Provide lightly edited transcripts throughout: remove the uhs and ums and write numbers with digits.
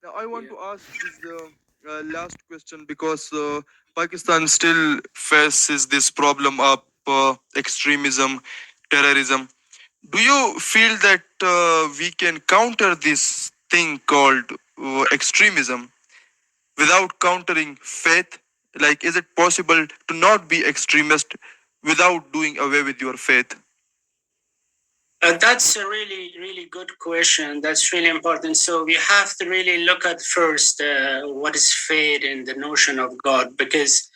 Now, I want Yeah. to ask this last question because Pakistan still faces this problem of extremism, terrorism. Do you feel that we can counter this thing called extremism without countering faith? Like, is it possible to not be extremist without doing away with your faith? That's a really, really good question. That's really important. So we have to really look at first what is faith and the notion of God, because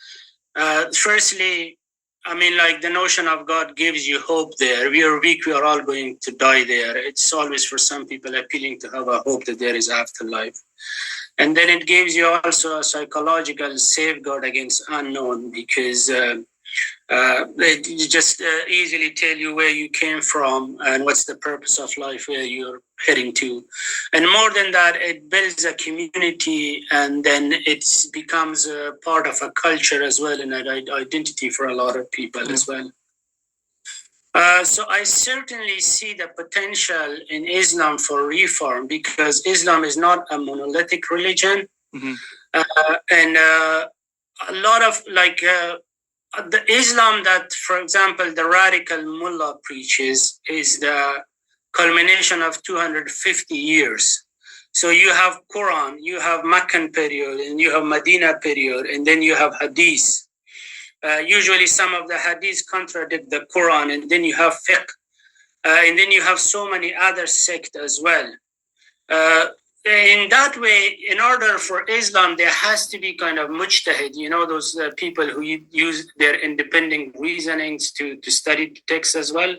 firstly, I mean, like the notion of God gives you hope there. We are weak, we are all going to die there. It's always for some people appealing to have a hope that there is afterlife. And then it gives you also a psychological safeguard against unknown, because they just easily tell you where you came from and what's the purpose of life, where you're heading to. And more than that, it builds a community, and then it becomes a part of a culture as well, and an identity for a lot of people Yeah. as well. So I certainly see the potential in Islam for reform, because Islam is not a monolithic religion. Mhm. And a lot of the Islam that, for example, the radical mullah preaches is the culmination of 250 years. So you have Quran, you have Meccan period, and you have Medina period, and then you have Hadith. Usually, some of the Hadiths contradict the Quran, and then you have fiqh, and then you have so many other sects as well. Uh, in that way, in order for Islam, there has to be kind of mujtahid, those people who use their independent reasonings to study the text as well.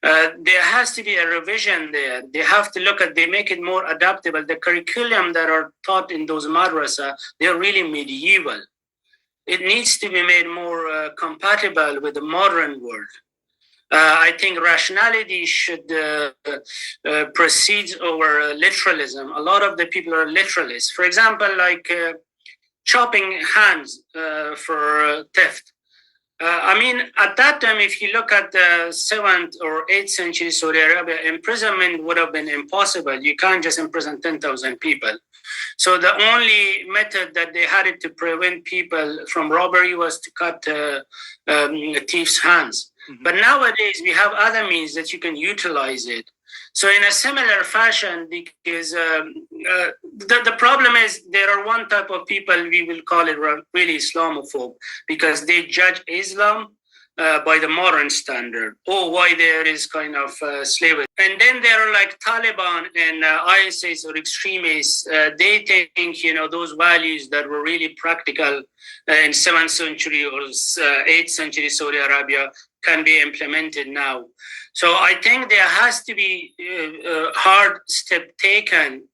There has to be a revision there. They have to look at, they make it more adaptable. The curriculum that are taught in those madrasa, they're really medieval. It needs to be made more compatible with the modern world. I think rationality should proceed over literalism. A lot of the people are literalists. For example, like chopping hands for theft. I mean, at that time, if you look at the 7th or 8th century Saudi Arabia, imprisonment would have been impossible. You can't just imprison 10,000 people. So the only method that they had it to prevent people from robbery was to cut thieves' hands. Mm-hmm. But nowadays we have other means that you can utilize it. So in a similar fashion, because the problem is there are one type of people, we will call it really Islamophobe, because they judge Islam by the modern standard, or why there is kind of slavery. And then there are like Taliban and ISIS or extremists. They think, those values that were really practical in 7th century or 8th century Saudi Arabia can be implemented now. So I think there has to be a hard step taken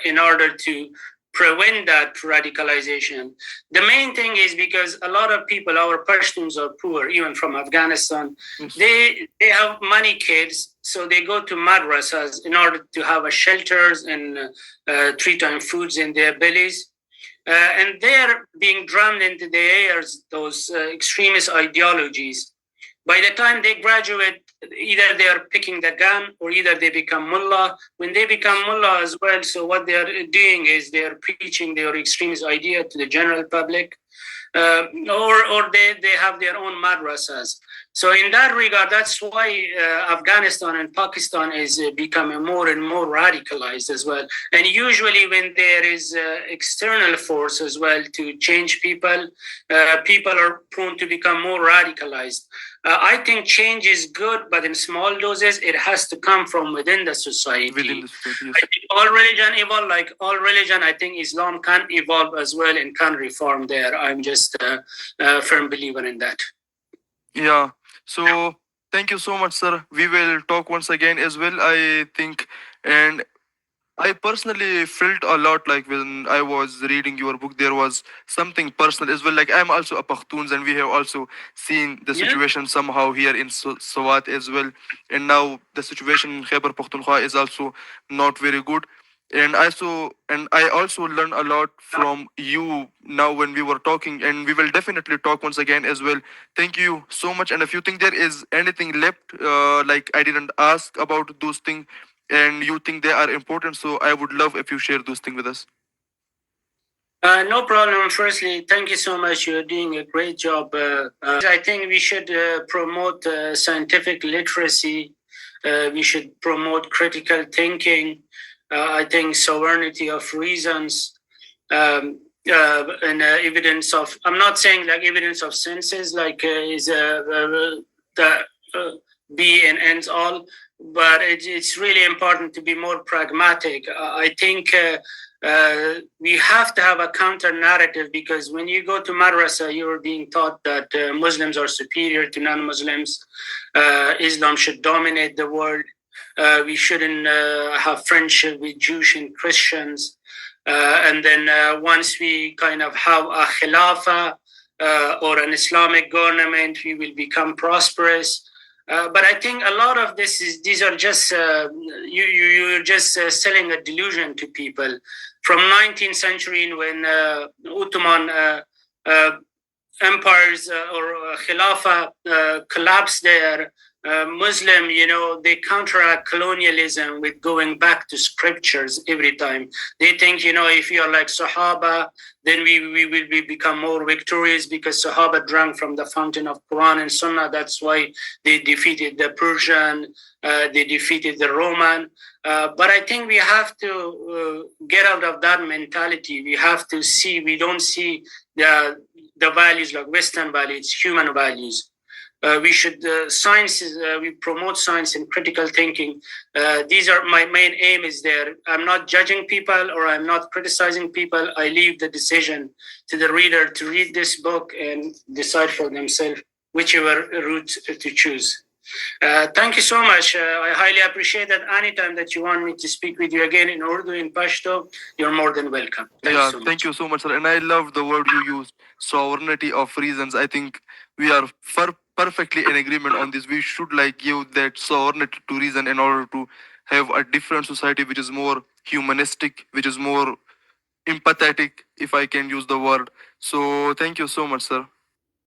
in order to prevent that radicalization. The main thing is because a lot of people, our Pashtuns are poor, even from Afghanistan. Yes. They have many kids, so they go to madrasas in order to have a shelters and 3-time foods in their bellies. And they're being drummed into their ears those extremist ideologies. By the time they graduate, either they are picking the gun or either they become mullah. When they become mullah as well, so what they are doing is they are preaching their extremist idea to the general public, or they have their own madrasas. So in that regard, that's why Afghanistan and Pakistan is becoming more and more radicalized as well. And usually when there is external force as well to change people, people are prone to become more radicalized. I think change is good, but in small doses, it has to come from within the society. Within the society, yes. I think all religion evolve, like all religion. I think Islam can evolve as well and can reform there. I'm just a firm believer in that. Yeah. So thank you so much, sir. We will talk once again as well, I think. And I personally felt a lot like when I was reading your book, there was something personal as well. Like I'm also a Pakhtuns, and we have also seen the situation somehow here in Swat as well. And now the situation in Khyber Pakhtunkhwa is also not very good. And I also learned a lot from you now when we were talking, and we will definitely talk once again as well. Thank you so much. And if you think there is anything left, like I didn't ask about those things, and you think they are important, so I would love if you share those things with us. No problem. Firstly, thank you so much. You're doing a great job. I think we should promote scientific literacy. We should promote critical thinking. I think sovereignty of reasons and evidence of. I'm not saying like evidence of senses, like is the be and ends all, but it's really important to be more pragmatic. I think. We have to have a counter narrative, because when you go to madrasa, you're being taught that Muslims are superior to non-Muslims. Islam should dominate the world. We shouldn't have friendship with Jews and Christians. And then once we kind of have a khilafah or an Islamic government, we will become prosperous. But I think a lot of these are just you're just selling a delusion to people. From 19th century, when Ottoman empires or Khilafah collapsed there, Muslim, they counteract colonialism with going back to scriptures every time. They think, if you're like Sahaba, then we will become more victorious, because Sahaba drank from the fountain of Quran and Sunnah. That's why they defeated the Persian, they defeated the Roman. But I think we have to get out of that mentality. We have to see, we don't see the values like Western values, human values. We should we promote science and critical thinking. These are my main aim is there. I'm not judging people or I'm not criticizing people. I leave the decision to the reader to read this book and decide for themselves whichever route to choose. Thank you so much. I highly appreciate that. Anytime that you want me to speak with you again in Urdu, in Pashto, you're more than welcome. Thank you so much. Thank you so much, sir. And I love the word you used, sovereignty of reasons. I think we are perfectly in agreement on this. We should like give that sovereignty to reason in order to have a different society which is more humanistic, which is more empathetic, if I can use the word. So thank you so much, sir.